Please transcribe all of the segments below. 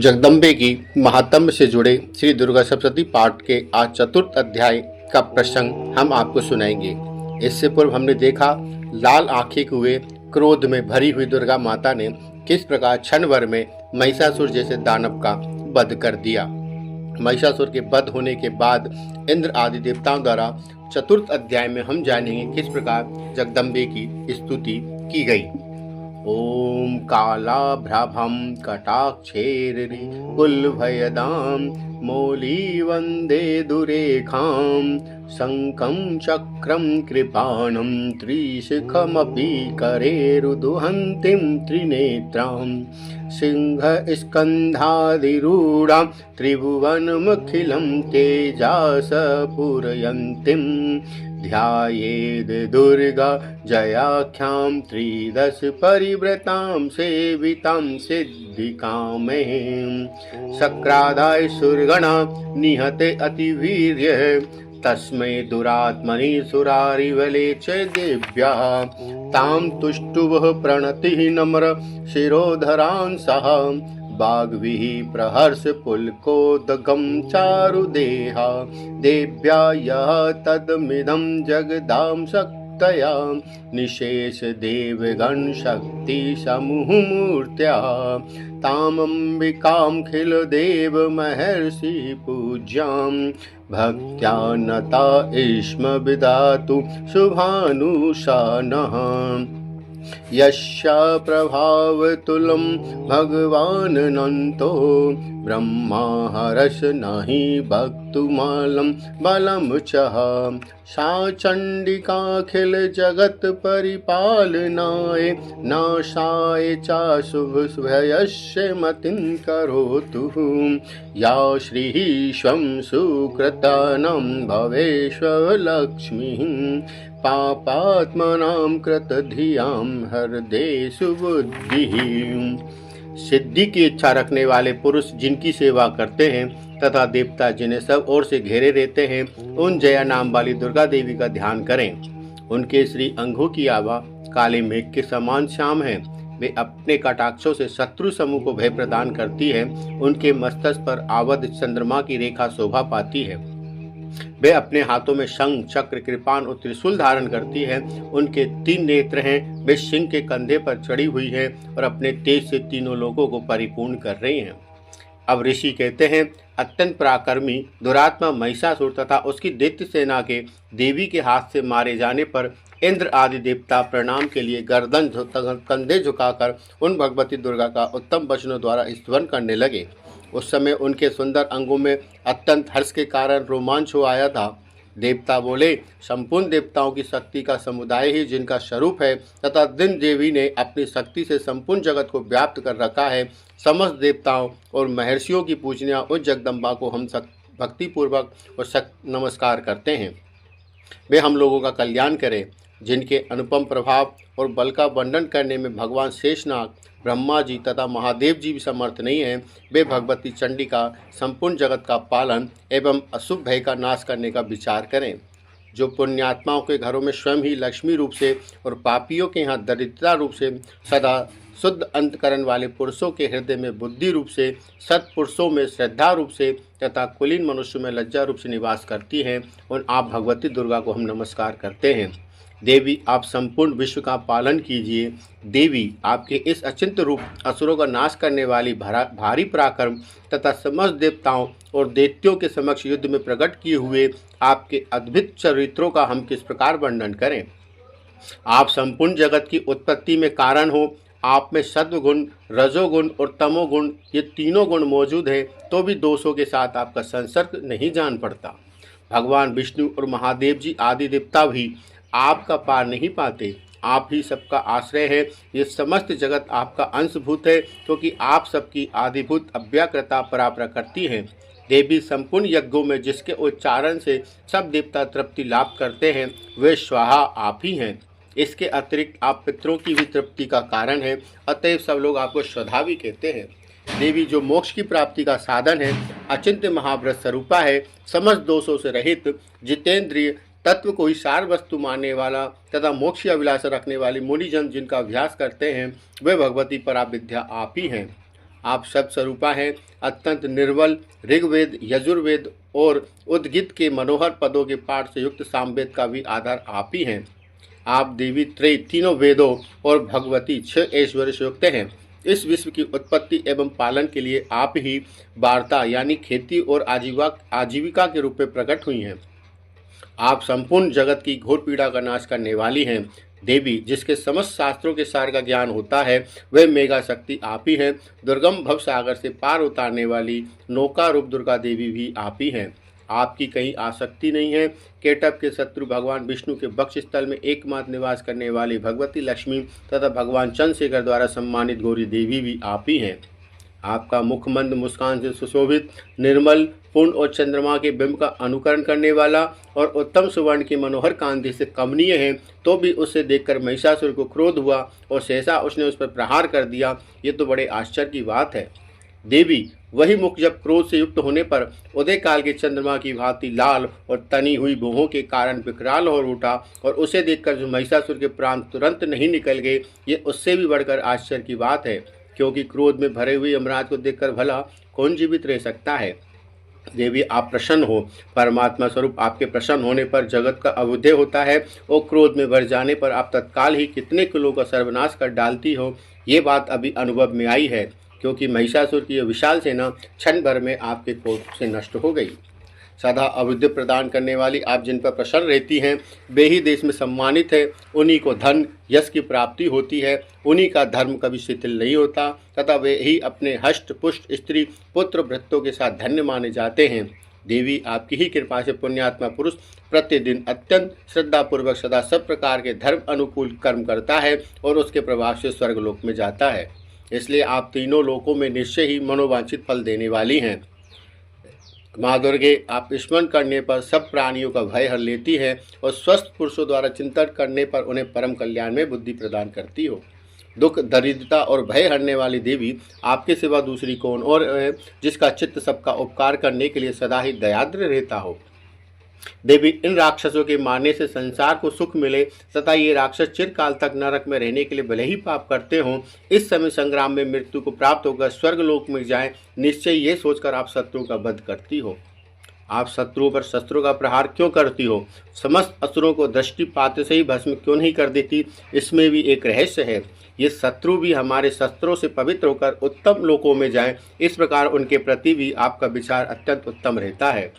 जगदम्बे की महात्म्य से जुड़े श्री दुर्गा सप्तशती पाठ के आज चतुर्थ अध्याय का प्रसंग हम आपको सुनाएंगे। इससे पूर्व हमने देखा लाल आंखें हुए क्रोध में भरी हुई दुर्गा माता ने किस प्रकार क्षण भर में महिषासुर जैसे दानव का वध कर दिया। महिषासुर के वध होने के बाद इंद्र आदि देवताओं द्वारा चतुर्थ अध्याय में हम जानेंगे किस प्रकार जगदम्बे की स्तुति की गई। ओम कालाभ्रभं कटाक्षैर्रि कुलभयदां मौली वन्दे दुरेखां शङ्खं चक्रं कृपाणं त्रिशिखमपि करेरुदुहन्तीं त्रिनेत्रां सिंहस्कन्धाधिरूढां त्रिभुवनमखिलं तेजसपूरयन्तीं ध्यायेद् दुर्गा जयाख्यां त्रिदश परिव्रतां सेवितां सिद्धिकामहीं शक्रादाय सुरगणा निहते अतिवीर्य तस्मै दुरात्मनि सुरारिवले च देव्याः तां तुष्टुवः प्रणतिः नम्र शिरोधरान् सह वाग्भिः प्रहर्ष पुलकोदगं चारुदेहा देव्या यः तदमिदं जगदां शक्तया निशेष देवगण शक्ति समूहमूर्त्या तामम्बिकां खिल देव महर्षि पूज्यां भक्त्या नता इष्म विदातु शुभानुशानः यस्या प्रभावतुलं भगवानन्तो ब्रह्मा हर्ष नहि भक्तुमलं बलं च सा चण्डिकाखिल जगत् परिपालनाय नाशाय च शुभभयस्य मतिं करोतु या श्रीः स्वं सुकृतानां भवेष्वलक्ष्मीः पापात्मनां कृतधियां हृदयेषु बुद्धिः। सिद्धि की इच्छा रखने वाले पुरुष जिनकी सेवा करते हैं तथा देवता जिन्हें सब ओर से घेरे रहते हैं, उन जया नाम वाली दुर्गा देवी का ध्यान करें। उनके श्री अंगों की आभा काले मेघ के समान श्याम है। वे अपने कटाक्षों से शत्रु समूह को भय प्रदान करती है। उनके मस्तक पर आवध चंद्रमा की रेखा शोभा पाती है। वे अपने हाथों में शंख चक्र कृपाण और त्रिशूल धारण करती है। उनके 3 नेत्र हैं। वे सिंह के कंधे पर चढ़ी हुई है और अपने तेज से तीनों लोगों को परिपूर्ण कर रही हैं। अब ऋषि कहते हैं, अत्यंत पराक्रमी दुरात्मा महिषासुर तथा उसकी दैत्य सेना के देवी के हाथ से मारे जाने पर इंद्र आदि देवता प्रणाम के लिए गर्दन कंधे झुकाकर उन भगवती दुर्गा का उत्तम वचनों द्वारा स्तवन करने लगे। उस समय उनके सुंदर अंगों में अत्यंत हर्ष के कारण रोमांच हो आया था। देवता बोले, संपूर्ण देवताओं की शक्ति का समुदाय ही जिनका स्वरूप है तथा दिन देवी ने अपनी शक्ति से संपूर्ण जगत को व्याप्त कर रखा है, समस्त देवताओं और महर्षियों की पूजनीय उस जगदम्बा को हम भक्तिपूर्वक और नमस्कार करते हैं। वे हम लोगों का कल्याण करें। जिनके अनुपम प्रभाव और बल का वर्णन करने में भगवान शेषनाग, ब्रह्मा जी तथा महादेव जी भी समर्थ नहीं हैं, वे भगवती चंडिका संपूर्ण जगत का पालन एवं अशुभ भय का नाश करने का विचार करें। जो पुण्यात्माओं के घरों में स्वयं ही लक्ष्मी रूप से और पापियों के यहाँ दरिद्रता रूप से सदा शुद्ध अंतकरण वाले पुरुषों के हृदय में बुद्धि रूप से, सत्पुरुषों में श्रद्धा रूप से तथा कुलीन मनुष्य में लज्जा रूप से निवास करती हैं, उन आप भगवती दुर्गा को हम नमस्कार करते हैं। देवी, आप संपूर्ण विश्व का पालन कीजिए। देवी, आपके इस अचिंत्य रूप असुरों का नाश करने वाली भारी पराक्रम तथा समस्त देवताओं और दैत्यों के समक्ष युद्ध में प्रकट किए हुए आपके अद्भुत चरित्रों का हम किस प्रकार वर्णन करें। आप संपूर्ण जगत की उत्पत्ति में कारण हो। आप में सत्वगुण, रजोगुण और तमोगुण ये तीनों गुण मौजूद है, तो भी दोषों के साथ आपका संसर्ग नहीं जान पड़ता। भगवान विष्णु और महादेव जी आदि देवता भी आपका पार नहीं पाते। आप ही सबका आश्रय है। ये समस्त जगत आपका अंशभूत है, क्योंकि आप सबकी आदिभूत अव्याकृता पराप्रकृति हैं। देवी, संपूर्ण यज्ञों में जिसके उच्चारण से सब देवता तृप्ति लाभ करते हैं, वे स्वाहा आप ही हैं। इसके अतिरिक्त आप पितरों की भी तृप्ति का कारण है, अतएव सब लोग आपको स्वधा भी कहते हैं। देवी, जो मोक्ष की प्राप्ति का साधन है, अचिंत्य महाव्रत स्वरूपा है, समस्त दोषों से रहित, जितेंद्रिय, तत्व को ही सार वस्तु मानने वाला तथा मोक्ष की अभिलाषा रखने वाली मुनिजन जिनका अभ्यास करते हैं, वे भगवती पराविद्या आप ही हैं। आप सब स्वरूपा हैं। अत्यंत निर्मल ऋग्वेद, यजुर्वेद और उद्गीत के मनोहर पदों के पाठ से युक्त सामवेद का भी आधार आप ही हैं। आप देवी त्रय, तीनों वेदों और भगवती 6 ऐश्वर्य से युक्त हैं। इस विश्व की उत्पत्ति एवं पालन के लिए आप ही वार्ता यानी खेती और आजीविका के रूप में प्रकट हुई हैं। आप संपूर्ण जगत की घोर पीड़ा का नाश करने वाली हैं। देवी, जिसके समस्त शास्त्रों के सार का ज्ञान होता है, वह मेगा शक्ति आप ही हैं। दुर्गम भव सागर से पार उतारने वाली नौका रूप दुर्गा देवी भी आप ही हैं। आपकी कहीं आसक्ति नहीं है। केटव के शत्रु भगवान विष्णु के वक्ष स्थल में एकमात्र निवास करने वाली भगवती लक्ष्मी तथा भगवान चंद्रशेखर द्वारा सम्मानित गौरी देवी भी आप ही हैं। आपका मुख मंद मुस्कान से सुशोभित, निर्मल, पूर्ण और चंद्रमा के बिंब का अनुकरण करने वाला और उत्तम सुवर्ण की मनोहर कांति से कमनीय है, तो भी उसे देखकर महिषासुर को क्रोध हुआ और सहसा उसने उस पर प्रहार कर दिया। ये तो बड़े आश्चर्य की बात है। देवी, वही मुख जब क्रोध से युक्त होने पर उदय काल के चंद्रमा की भांति लाल और तनी हुई भुहों के कारण विकराल हो उठा और उसे देखकर जो महिषासुर के प्राण तुरंत नहीं निकल गए, ये उससे भी बढ़कर आश्चर्य की बात है, क्योंकि क्रोध में भरे हुए यमराज को देखकर भला कौन जीवित रह सकता है। देवी, आप प्रसन्न हो। परमात्मा स्वरूप आपके प्रसन्न होने पर जगत का अभ्युदय होता है और क्रोध में भर जाने पर आप तत्काल ही कितने कुलों का सर्वनाश कर डालती हो। ये बात अभी अनुभव में आई है, क्योंकि महिषासुर की यह विशाल सेना क्षण भर में आपके क्रोध से नष्ट हो गई। सदा अभ्युदय प्रदान करने वाली आप जिन पर प्रसन्न रहती हैं, वे ही देश में सम्मानित है। उन्हीं को धन यश की प्राप्ति होती है, उन्हीं का धर्म कभी शिथिल नहीं होता तथा वे ही अपने हष्ट पुष्ट स्त्री पुत्र भृत्यों के साथ धन्य माने जाते हैं। देवी, आपकी ही कृपा से पुण्यात्मा पुरुष प्रतिदिन अत्यंत श्रद्धापूर्वक सदा सब प्रकार के धर्म अनुकूल कर्म करता है और उसके प्रभाव से स्वर्गलोक में जाता है। इसलिए आप तीनों लोकों में निश्चय ही मनोवांछित फल देने वाली हैं। माँ दुर्गे, आप स्मरण करने पर सब प्राणियों का भय हर लेती है और स्वस्थ पुरुषों द्वारा चिंतन करने पर उन्हें परम कल्याण में बुद्धि प्रदान करती हो। दुख, दरिद्रता और भय हरने वाली देवी, आपके सिवा दूसरी कौन और है जिसका चित्त सबका उपकार करने के लिए सदा ही दयाद्र रहता हो। देवी, इन राक्षसों के मारने से संसार को सुख मिले तथा ये राक्षस चिरकाल तक नरक में रहने के लिए भले ही पाप करते हों, इस समय संग्राम में मृत्यु को प्राप्त होकर स्वर्गलोक में जाएं, निश्चय ये सोचकर आप शत्रुओं का वध करती हो। आप शत्रुओं पर शस्त्रों का प्रहार क्यों करती हो? समस्त असुरों को दृष्टिपात से ही भस्म क्यों नहीं कर देती? इसमें भी एक रहस्य है। ये शत्रु भी हमारे शस्त्रों से पवित्र होकर उत्तम लोकों में जाएं, इस प्रकार उनके प्रति भी आपका विचार अत्यंत उत्तम रहता है।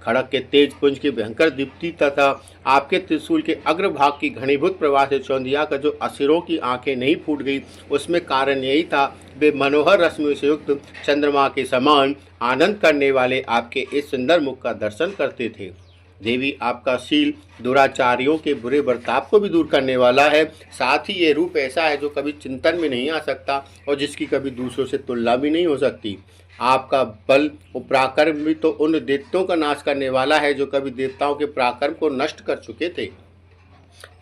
खड़क के तेज पुंज की भयंकर दीप्ति तथा आपके त्रिशूल के अग्रभाग की घनीभूत प्रवाह से चौंधिया का जो असुरों की आंखें नहीं फूट गई, उसमें कारण यही था, वे मनोहर रश्मियों से युक्त चंद्रमा के समान आनंद करने वाले आपके इस सुंदर मुख का दर्शन करते थे। देवी, आपका शील दुराचारियों के बुरे बर्ताव को भी दूर करने वाला है। साथ ही ये रूप ऐसा है जो कभी चिंतन में नहीं आ सकता और जिसकी कभी दूसरों से तुलना भी नहीं हो सकती। आपका बल और पराक्रम भी तो उन दैत्यों का नाश करने वाला है जो कभी देवताओं के पराक्रम को नष्ट कर चुके थे।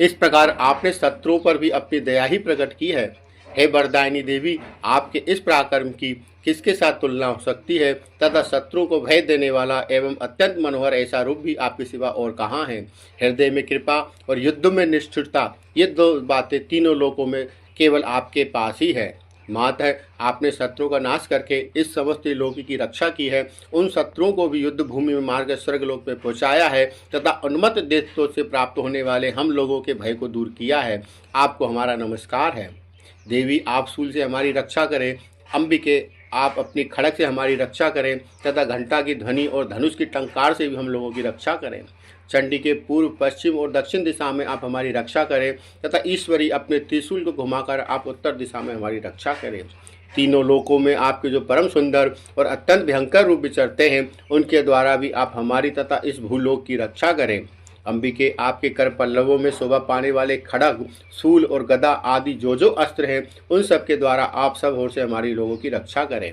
इस प्रकार आपने शत्रुओं पर भी अपनी दया ही प्रकट की है। हे वरदायिनी देवी, आपके इस पराक्रम की किसके साथ तुलना हो सकती है तथा शत्रुओं को भय देने वाला एवं अत्यंत मनोहर ऐसा रूप भी आपके सिवा और कहाँ है। हृदय में कृपा और युद्ध में निष्ठुरता, ये दो बातें तीनों लोकों में केवल आपके पास ही है। माता, आपने शत्रुओं का नाश करके इस समस्त लोक की रक्षा की है। उन शत्रुओं को भी युद्ध भूमि में मारकर स्वर्गलोक में पहुंचाया है तथा उन्मत्त देशों से प्राप्त होने वाले हम लोगों के भय को दूर किया है। आपको हमारा नमस्कार है। देवी, आप शूल से हमारी रक्षा करें। अंबिके, आप अपनी खड़क से हमारी रक्षा करें तथा घंटा की ध्वनि और धनुष की टंकार से भी हम लोगों की रक्षा करें। चंडी के पूर्व, पश्चिम और दक्षिण दिशा में आप हमारी रक्षा करें तथा ईश्वरी अपने त्रिशूल को घुमाकर आप उत्तर दिशा में हमारी रक्षा करें। तीनों लोकों में आपके जो परम सुंदर और अत्यंत भयंकर रूप विचरते हैं, उनके द्वारा भी आप हमारी तथा इस भूलोक की रक्षा करें। अंबिके, आपके कर पल्लवों में शोभा पाने वाले खड़ग, शूल और गदा आदि जो अस्त्र हैं, उन सब के द्वारा आप सब ओर से हमारी लोगों की रक्षा करें।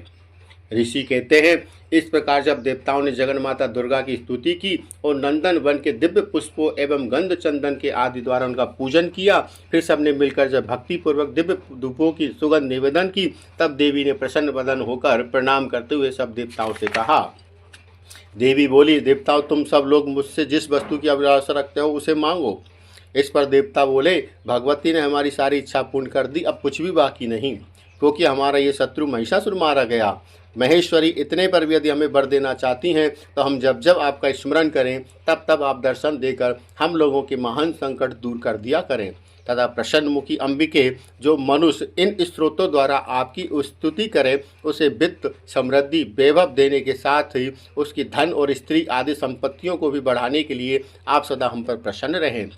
ऋषि कहते हैं, इस प्रकार जब देवताओं ने जगन माता दुर्गा की स्तुति की और नंदन वन के दिव्य पुष्पों एवं गंध चंदन के आदि द्वारा उनका पूजन किया, फिर सबने मिलकर जब भक्ति पूर्वक दिव्य धूपों की सुगंध निवेदन की, तब देवी ने प्रसन्न वदन होकर प्रणाम करते हुए सब देवताओं से कहा। देवी बोली, देवताओं, तुम सब लोग मुझसे जिस वस्तु की अभिलाषा रखते हो उसे मांगो। इस पर देवता बोले, भगवती ने हमारी सारी इच्छा पूर्ण कर दी, अब कुछ भी बाकी नहीं। क्योंकि हमारा ये शत्रु महिषासुर मारा गया। महेश्वरी, इतने पर भी यदि हमें वर देना चाहती हैं तो हम जब जब आपका स्मरण करें तब तब आप दर्शन देकर हम लोगों के महान संकट दूर कर दिया करें। तथा प्रसन्नमुखी अंबिके, जो मनुष्य इन स्त्रोतों द्वारा आपकी स्तुति करे उसे वित्त, समृद्धि, वैभव देने के साथ ही उसकी धन और स्त्री आदि संपत्तियों को भी बढ़ाने के लिए आप सदा हम पर प्रसन्न रहें।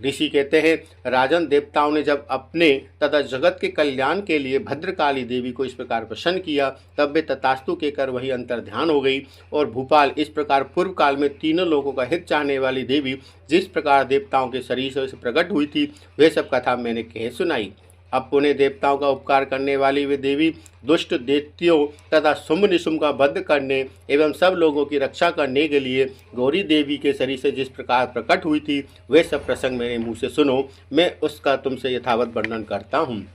ऋषि कहते हैं, राजन, देवताओं ने जब अपने तथा जगत के कल्याण के लिए भद्रकाली देवी को इस प्रकार प्रसन्न किया तब वे तथास्तु कहकर वही अंतर ध्यान हो गई। और भूपाल, इस प्रकार पूर्व काल में तीनों लोगों का हित चाहने वाली देवी जिस प्रकार देवताओं के शरीर से प्रकट हुई थी वह सब कथा मैंने कह सुनाई। अब पुण्य देवताओं का उपकार करने वाली वे देवी दुष्ट दैत्यों तथा शुंभ निशुंभ का वध करने एवं सब लोगों की रक्षा करने के लिए गौरी देवी के शरीर से जिस प्रकार प्रकट हुई थी वे सब प्रसंग मेरे मुँह से सुनो, मैं उसका तुमसे यथावत वर्णन करता हूँ।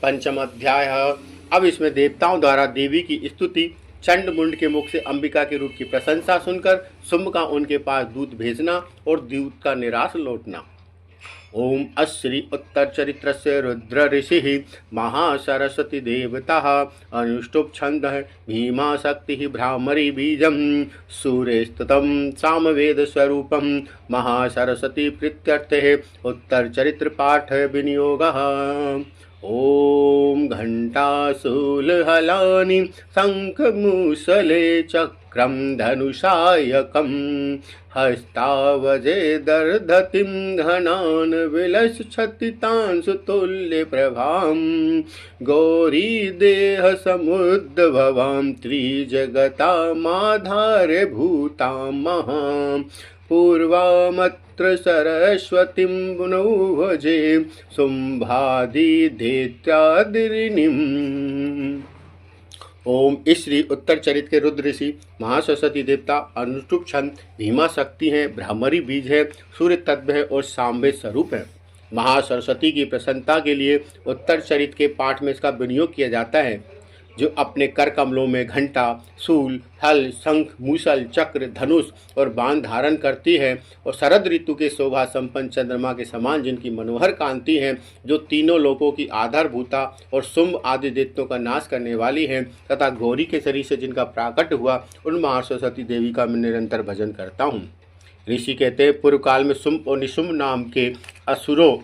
पंचम अध्याय। अब इसमें देवताओं द्वारा देवी की स्तुति, चंड मुंड के मुख से अंबिका के रूप की प्रशंसा सुनकर शुंभ का उनके पास दूत भेजना और दूत का निराश लौटना। ओम अश्री उत्तर चरित्र से रुद्र ऋषि महासरस्वती देवता अनुष्टुप छंद भीमा शक्ति भ्रामरी बीजम सूर्यस्तुतम सामवेद स्वरूपम महासरस्वती प्रीत्यर्थे उत्तर चरित्र पाठ विनियोग। ओम घंटाशूलहलानि शंखमूसले चक्रम धनुषायकम हस्तावजे दर्धतिं घनान् विलसच्छतितांशुतुल्य प्रभां गौरी देह समुद्भवां त्रिजगतामाधार्य भूतां महां पूर्वामत्र सरस्वतीं पुनौ भजे शुंभादिदेत्यादिनीम्। ओम। इस श्री उत्तर चरित के रुद्र ऋषि महासरस्वती देवता अनुष्टुप छंद भीमा शक्ति हैं, भ्रामरी बीज है, सूर्य तत्व है और सामवेद स्वरूप है। महासरस्वती की प्रसन्नता के लिए उत्तर चरित के पाठ में इसका विनियोग किया जाता है, जो अपने कर कमलों में घंटा, शूल, हल, शंख, मूसल, चक्र, धनुष और बाण धारण करती है और शरद ऋतु के शोभा संपन्न चंद्रमा के समान जिनकी मनोहर कांति है, जो तीनों लोकों की आधारभूता और शुंभ आदि दैत्यों का नाश करने वाली है, तथा गौरी के शरीर से जिनका प्राकट हुआ उन महासरस्वती देवी का मैं निरंतर भजन करता हूँ। ऋषि कहते हैं, पूर्व काल में शुंभ और निशुंभ नाम के असुरों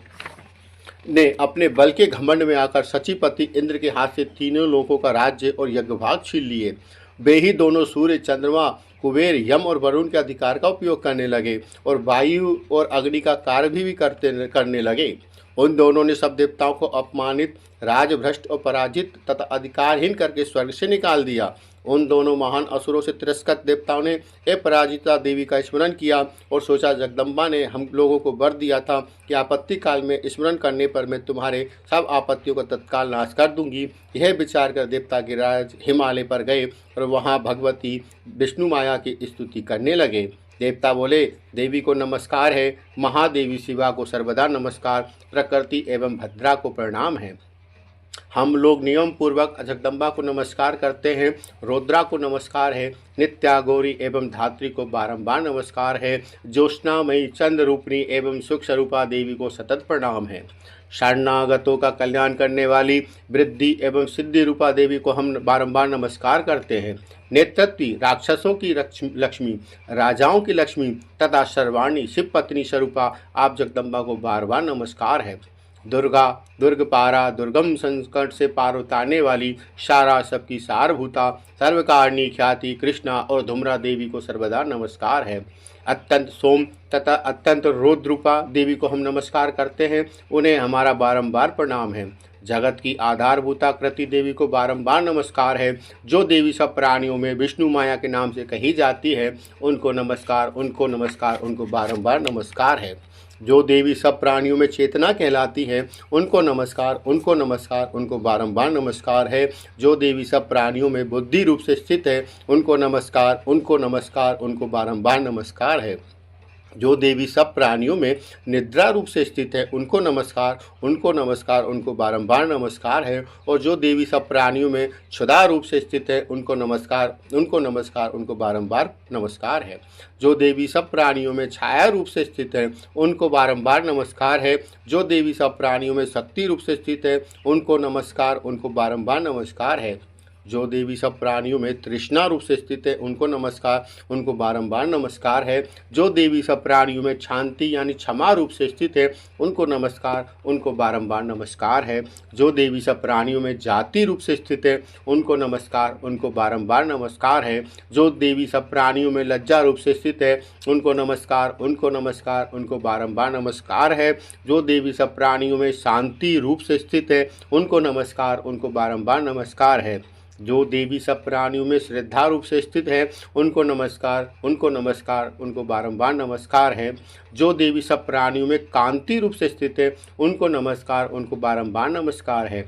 ने अपने बल के घमंड में आकर सचीपति इंद्र के हाथ से तीनों लोकों का राज्य और यज्ञभाग छीन लिए। वे ही दोनों सूर्य, चंद्रमा, कुबेर, यम और वरुण के अधिकार का उपयोग करने लगे और वायु और अग्नि का कार्य भी करने लगे। उन दोनों ने सब देवताओं को अपमानित, राजभ्रष्ट और पराजित तथा अधिकारहीन करके स्वर्ग से निकाल दिया। उन दोनों महान असुरों से तिरस्कृत देवताओं ने अपराजिता देवी का स्मरण किया और सोचा, जगदम्बा ने हम लोगों को वर दिया था कि आपत्ति काल में स्मरण करने पर मैं तुम्हारे सब आपत्तियों का तत्काल नाश कर दूंगी। यह विचार कर देवता गिरिराज हिमालय पर गए और वहाँ भगवती विष्णु माया की स्तुति करने लगे। देवता बोले, देवी को नमस्कार है, महादेवी शिवा को सर्वदा नमस्कार, प्रकृति एवं भद्रा को प्रणाम है। हम लोग नियम पूर्वक जगदम्बा को नमस्कार करते हैं, रुद्रा को नमस्कार है, नित्या, गौरी एवं धात्री को बारंबार नमस्कार है, ज्योत्स्नामयी, चंद्र रूपिणी एवं सुख स्वरूपा देवी को सतत प्रणाम है। शरणागतों का कल्याण करने वाली वृद्धि एवं सिद्धि रूपा देवी को हम बारंबार नमस्कार करते हैं। नेतृत्वी, राक्षसों की लक्ष्मी, राजाओं की लक्ष्मी तथा सर्वाणी शिव पत्नी स्वरूपा आप जगदम्बा को बार बार नमस्कार है। दुर्गा, दुर्गपारा, दुर्गम संकट से पार उतारने वाली, सारा सबकी सारभूता, सर्वकारिणी ख्याति कृष्णा और धूम्रा देवी को सर्वदा नमस्कार है। अत्यंत सोम तथा अत्यंत रौद्रूपा देवी को हम नमस्कार करते हैं, उन्हें हमारा बारंबार प्रणाम है। जगत की आधारभूता कृति देवी को बारंबार नमस्कार है। जो देवी सब प्राणियों में विष्णु माया के नाम से कही जाती है, उनको नमस्कार, उनको नमस्कार, उनको बारंबार नमस्कार है। जो देवी सब प्राणियों में चेतना कहलाती है, उनको नमस्कार, उनको नमस्कार, उनको बारंबार नमस्कार है। जो देवी सब प्राणियों में बुद्धि रूप से स्थित है, उनको नमस्कार, उनको नमस्कार, उनको बारंबार नमस्कार है। जो देवी सब प्राणियों में निद्रा रूप से स्थित है उनको नमस्कार, उनको नमस्कार, उनको बारंबार नमस्कार है। और जो देवी सब प्राणियों में क्षुधा रूप से स्थित है उनको नमस्कार, उनको नमस्कार, उनको बारंबार नमस्कार है। जो देवी सब प्राणियों में छाया रूप से स्थित है उनको बारंबार नमस्कार है। जो देवी सब प्राणियों में शक्ति रूप से स्थित है उनको नमस्कार, उनको बारंबार नमस्कार है। जो देवी सब प्राणियों में तृष्णा रूप से स्थित है उनको नमस्कार, उनको बारंबार नमस्कार है। जो देवी सब प्राणियों में शांति यानी क्षमा रूप से स्थित है उनको नमस्कार, उनको बारंबार नमस्कार है। जो देवी सब प्राणियों में जाति रूप से स्थित है उनको नमस्कार, उनको बारंबार नमस्कार है। जो देवी सब प्राणियों में लज्जा रूप से स्थित है उनको नमस्कार, उनको नमस्कार, उनको बारंबार नमस्कार है। जो देवी सब प्राणियों में शांति रूप से स्थित है उनको नमस्कार, उनको बारंबार नमस्कार है। जो देवी सब प्राणियों में श्रद्धा रूप से स्थित है उनको नमस्कार, उनको नमस्कार, उनको बारंबार नमस्कार है। जो देवी सब प्राणियों में कांति रूप से स्थित है उनको नमस्कार, उनको बारंबार नमस्कार है।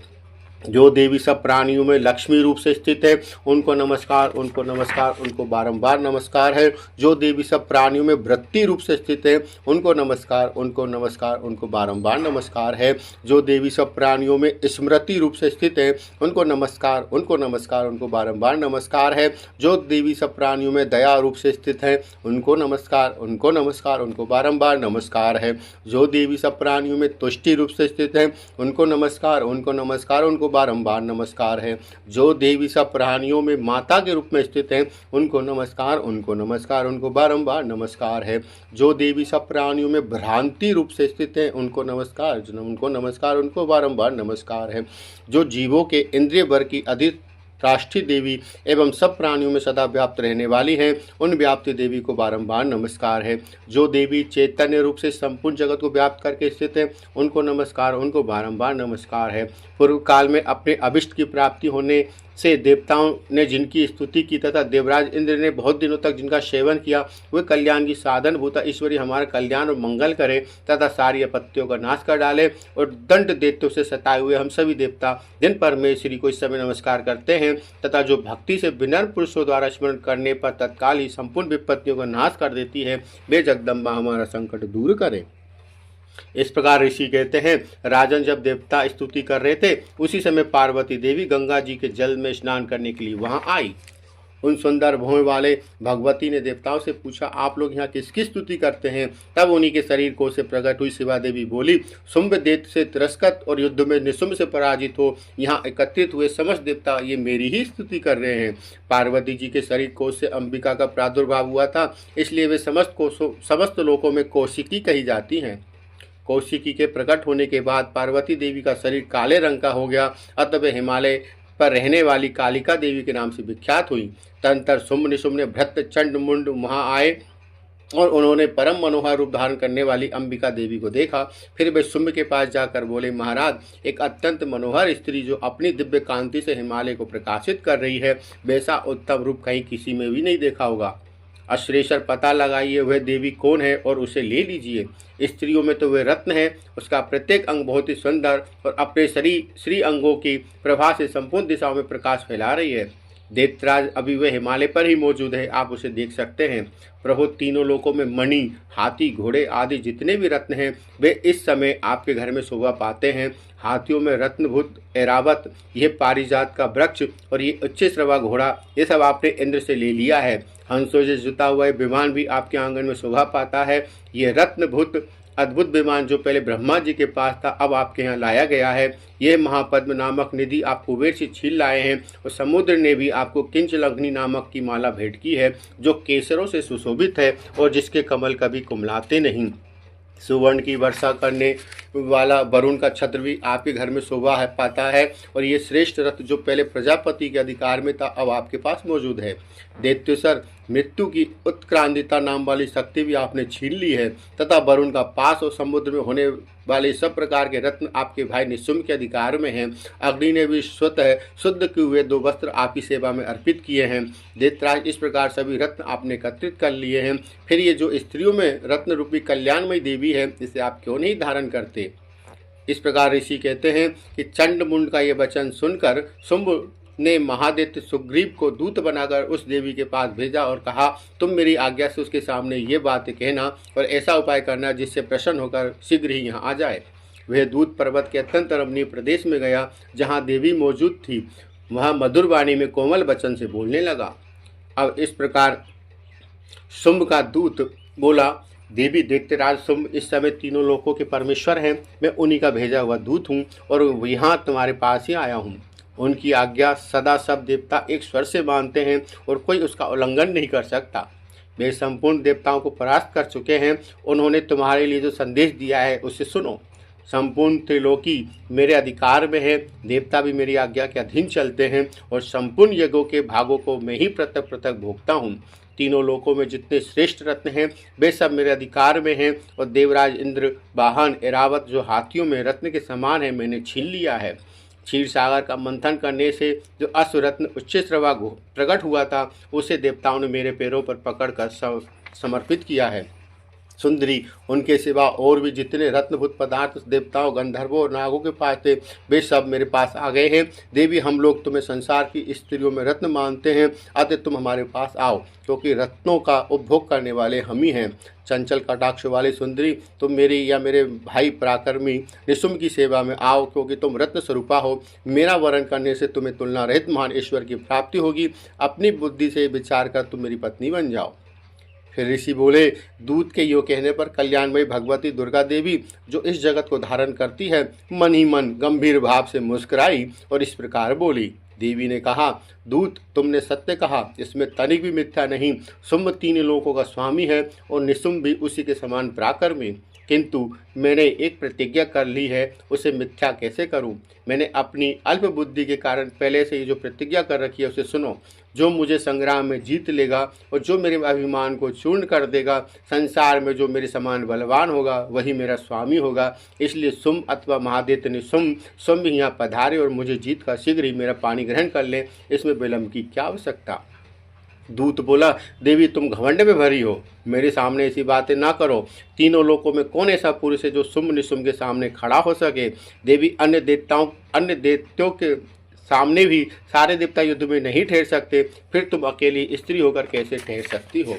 जो देवी सब प्राणियों में लक्ष्मी रूप से स्थित है उनको नमस्कार, उनको नमस्कार, उनको बारंबार नमस्कार है। जो देवी सब प्राणियों में वृत्ति रूप से स्थित है उनको नमस्कार, उनको नमस्कार, उनको बारंबार नमस्कार है। जो देवी सब प्राणियों में स्मृति रूप से स्थित है उनको नमस्कार, उनको नमस्कार, उनको बारंबार नमस्कार है। जो देवी सब प्राणियों में दया रूप से स्थित है उनको नमस्कार, उनको नमस्कार, उनको बारंबार नमस्कार है। जो देवी सब प्राणियों में तुष्टि रूप से स्थित है उनको नमस्कार, उनको नमस्कार, उनको बारंबार नमस्कार है। जो देवी सब प्राणियों में माता के रूप में स्थित है उनको नमस्कार, उनको नमस्कार, उनको बारंबार नमस्कार है। जो देवी सब प्राणियों में भ्रांति रूप से स्थित है उनको नमस्कार, उनको नमस्कार, उनको बारंबार नमस्कार है। जो जीवों के इंद्रिय भर की अधिक राष्ट्रीय देवी एवं सब प्राणियों में सदा व्याप्त रहने वाली हैं उन व्याप्ति देवी को बारंबार नमस्कार है। जो देवी चैतन्य रूप से संपूर्ण जगत को व्याप्त करके स्थित है उनको नमस्कार, उनको बारंबार नमस्कार है। पूर्व काल में अपने अभिष्ट की प्राप्ति होने से देवताओं ने जिनकी स्तुति की तथा देवराज इंद्र ने बहुत दिनों तक जिनका सेवन किया वे कल्याण की साधन भूता ईश्वरी हमारा कल्याण और मंगल करे तथा सारी आपत्तियों का नाश कर डाले। और दंड दैत्यों से सताए हुए हम सभी देवता जिन परमेश्वरी को इस समय नमस्कार करते हैं तथा जो भक्ति से विनम्र पुरुषों द्वारा स्मरण करने पर तत्काल ही संपूर्ण विपत्तियों का नाश कर देती है, वे जगदम्बा हमारा संकट दूर करें। इस प्रकार ऋषि कहते हैं, राजन जब देवता स्तुति कर रहे थे उसी समय पार्वती देवी गंगा जी के जल में स्नान करने के लिए वहां आई। उन सुंदर भौं वाले भगवती ने देवताओं से पूछा, आप लोग यहाँ किसकी स्तुति करते हैं? तब उन्हीं के शरीर को से प्रकट हुई शिवा देवी बोली, शुंभ दैत्य से तिरस्कृत और युद्ध में निशुंभ से पराजित हो यहाँ एकत्रित हुए समस्त देवता ये मेरी ही स्तुति कर रहे हैं। पार्वती जी के शरीर कोश से अंबिका का प्रादुर्भाव हुआ था, इसलिए वे समस्त लोकों में कौशिकी कही जाती हैं। कौशिकी के प्रकट होने के बाद पार्वती देवी का शरीर काले रंग का हो गया, अतः वे हिमालय पर रहने वाली कालिका देवी के नाम से विख्यात हुई। तदंतर शुंभ निशुंभ ने भ्रत चंड मुंड वहां आए और उन्होंने परम मनोहर रूप धारण करने वाली अंबिका देवी को देखा। फिर वे शुंभ के पास जाकर बोले, महाराज, एक अत्यंत मनोहर स्त्री जो अपनी दिव्य कांति से हिमालय को प्रकाशित कर रही है, वैसा उत्तम रूप कहीं किसी में भी नहीं देखा होगा। अश्रेषर पता लगाइए वह देवी कौन है और उसे ले लीजिए। स्त्रियों में तो वह रत्न है, उसका प्रत्येक अंग बहुत ही सुंदर और अपने श्री अंगों की प्रभा से संपूर्ण दिशाओं में प्रकाश फैला रही है। दैत्यराज, अभी वह हिमालय पर ही मौजूद है, आप उसे देख सकते हैं। प्रभु, तीनों लोकों में मणि, हाथी, घोड़े आदि जितने भी रत्न हैं वे इस समय आपके घर में शोभा पाते हैं। हाथियों में रत्नभूत ऐरावत, यह पारिजात का वृक्ष और ये उच्च श्रवा घोड़ा, ये सब आपने इंद्र से ले लिया है। हंसों से जुता हुआ विमान भी आपके आंगन में शोभा पाता है। ये रत्नभूत अद्भुत विमान जो पहले ब्रह्मा जी के पास था अब आपके यहाँ लाया गया है। यह महापद्म नामक निधि आप कुबेर से छीन लाए हैं और समुद्र ने भी आपको किंचलग्नि नामक की माला भेंट की है जो केसरों से सुशोभित है और जिसके कमल कभी कुमलाते नहीं। सुवर्ण की वर्षा करने वाला वरुण का छत्र भी आपके घर में शोभा है पाता है और ये श्रेष्ठ रथ जो पहले प्रजापति के अधिकार में था अब आपके पास मौजूद है। दैत्योसर, मृत्यु की उत्क्रांतिता नाम वाली शक्ति भी आपने छीन ली है तथा वरुण का पास और समुद्र में होने वाले सब प्रकार के रत्न आपके भाई निशुंभ के अधिकार में हैं। अग्नि ने भी स्वतः शुद्ध किए हुए 2 वस्त्र आपकी सेवा में अर्पित किए हैं। दैत्यराज, इस प्रकार सभी रत्न आपने एकत्रित कर लिए हैं। फिर ये जो स्त्रियों में रत्न रूपी कल्याणमयी देवी है इसे आप क्यों नहीं धारण करते? इस प्रकार ऋषि कहते हैं कि चंड मुंड का ये वचन सुनकर शुंभ ने महादैत्य सुग्रीव को दूत बनाकर उस देवी के पास भेजा और कहा, तुम मेरी आज्ञा से उसके सामने ये बातें कहना और ऐसा उपाय करना जिससे प्रसन्न होकर शीघ्र ही यहाँ आ जाए। वह दूत पर्वत के अत्यंत रमणीय प्रदेश में गया जहाँ देवी मौजूद थी। वह मधुर वाणी में कोमल वचन से बोलने लगा। अब इस प्रकार शुंभ का दूत बोला, देवी दैत्यराज शुंभ इस समय तीनों लोकों के परमेश्वर हैं। मैं उन्हीं का भेजा हुआ दूत हूँ और यहाँ तुम्हारे पास ही आया हूँ। उनकी आज्ञा सदा सब देवता एक स्वर से मानते हैं और कोई उसका उल्लंघन नहीं कर सकता। वे संपूर्ण देवताओं को परास्त कर चुके हैं। उन्होंने तुम्हारे लिए जो संदेश दिया है उसे सुनो। संपूर्ण त्रिलोकी मेरे अधिकार में है। देवता भी मेरी आज्ञा के अधीन चलते हैं और संपूर्ण यज्ञों के भागों को मैं ही पृथक पृथक भोगता हूँ। तीनों लोकों में जितने श्रेष्ठ रत्न हैं वे सब मेरे अधिकार में हैं और देवराज इंद्र वाहन ऐरावत जो हाथियों में रत्न के समान है मैंने छीन लिया है। क्षीर सागर का मंथन करने से जो अश्वरत्न उच्चश्रवा प्रकट हुआ था उसे देवताओं ने मेरे पैरों पर पकड़कर समर्पित किया है। सुंदरी, उनके सिवा और भी जितने रत्नभूत पदार्थ देवताओं गंधर्वों और नागों के पास थे वे सब मेरे पास आ गए हैं। देवी, हम लोग तुम्हें संसार की स्त्रियों में रत्न मानते हैं, अतः तुम हमारे पास आओ, क्योंकि रत्नों का उपभोग करने वाले हम ही हैं। चंचल कटाक्ष वाली सुंदरी, तुम मेरी या मेरे भाई पराक्रमी निशुम्भ की सेवा में आओ, क्योंकि तुम रत्न स्वरूपा हो। मेरा वरण करने से तुम्हें तुलना रहित महान ईश्वर की प्राप्ति होगी। अपनी बुद्धि से विचार कर तुम मेरी पत्नी बन जाओ। फिर ऋषि बोले, दूत के यो कहने पर कल्याणमयी भगवती दुर्गा देवी जो इस जगत को धारण करती है मन ही मन गंभीर भाव से मुस्कुराई और इस प्रकार बोली। देवी ने कहा, दूत, तुमने सत्य कहा, इसमें तनिक भी मिथ्या नहीं। शुंभ तीन लोकों का स्वामी है और निशुंभ भी उसी के समान पराक्रमी, किंतु मैंने एक प्रतिज्ञा कर ली है, उसे मिथ्या कैसे करूं? मैंने अपनी अल्प बुद्धि के कारण पहले से ही जो प्रतिज्ञा कर रखी है उसे सुनो। जो मुझे संग्राम में जीत लेगा और जो मेरे अभिमान को चूर्ण कर देगा, संसार में जो मेरे समान बलवान होगा वही मेरा स्वामी होगा। इसलिए शुंभ अथवा महादैत्य निशुंभ स्वयं यहाँ पधारे और मुझे जीत कर शीघ्र ही मेरा पानी ग्रहण कर ले, इसमें विलंब की क्या आवश्यकता? दूत बोला, देवी, तुम घमंड में भरी हो, मेरे सामने ऐसी बातें ना करो। तीनों लोकों में कौन ऐसा पुरुष है जो शुंभ निशुंभ के सामने खड़ा हो सके? देवी, अन्य दैत्यों के सामने भी सारे देवता युद्ध में नहीं ठहर सकते, फिर तुम अकेली स्त्री होकर कैसे ठहर सकती हो?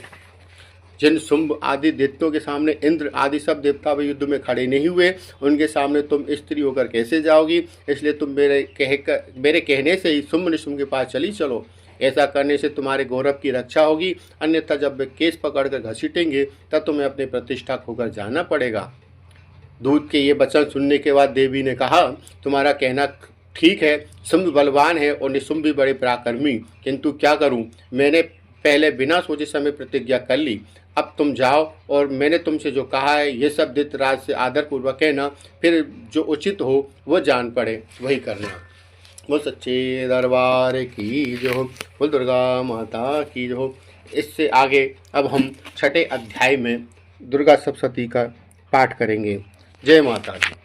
जिन शुंभ आदि दैत्यों के सामने इंद्र आदि सब देवता भी युद्ध में खड़े नहीं हुए, उनके सामने तुम स्त्री होकर कैसे जाओगी? इसलिए तुम मेरे कहने से ही शुंभ निशुंभ के पास चली चलो। ऐसा करने से तुम्हारे गौरव की रक्षा होगी, अन्यथा जब वे केस पकड़कर घसीटेंगे तब तुम्हें अपनी प्रतिष्ठा खोकर जाना पड़ेगा। दूत के ये वचन सुनने के बाद देवी ने कहा, तुम्हारा कहना ठीक है, शुंभ बलवान है और निशुंभ भी बड़े पराक्रमी, किंतु क्या करूं? मैंने पहले बिना सोचे समय प्रतिज्ञा कर ली। अब तुम जाओ और मैंने तुमसे जो कहा है ये सब दैत्यराज से आदरपूर्वक कहना, फिर जो उचित हो वो जान पड़े वही करना। वो सच्चे दरबार की जो, बोल दुर्गा माता की जो। इससे आगे अब हम छठे अध्याय में दुर्गा सप्तशती का पाठ करेंगे। जय माता दी।